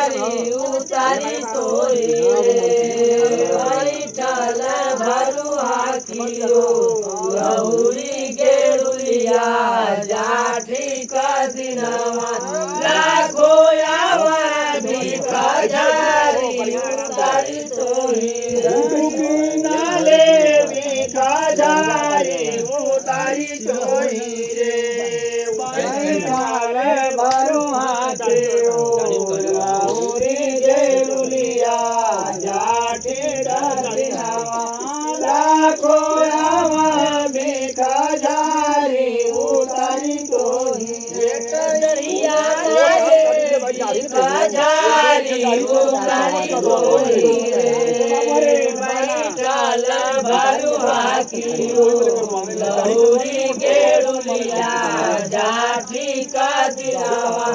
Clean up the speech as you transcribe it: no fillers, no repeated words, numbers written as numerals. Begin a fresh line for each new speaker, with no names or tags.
उतारी तोरी चल भरू हाकियो गौरी गेरुलिया जाठी का दिनवा लाखो भिख जारी उतारी तोरी नाले भिख जारी उतारी तोरी रे भरू हाकियो गौरी गेरुलिया जाठी का दिनवा लाखो भिख जारी उतारी तोरी दरिया जारी उतारी तोरी रे चल भरू हाकियो गौरी गेरुलिया जाठी का दिनवा।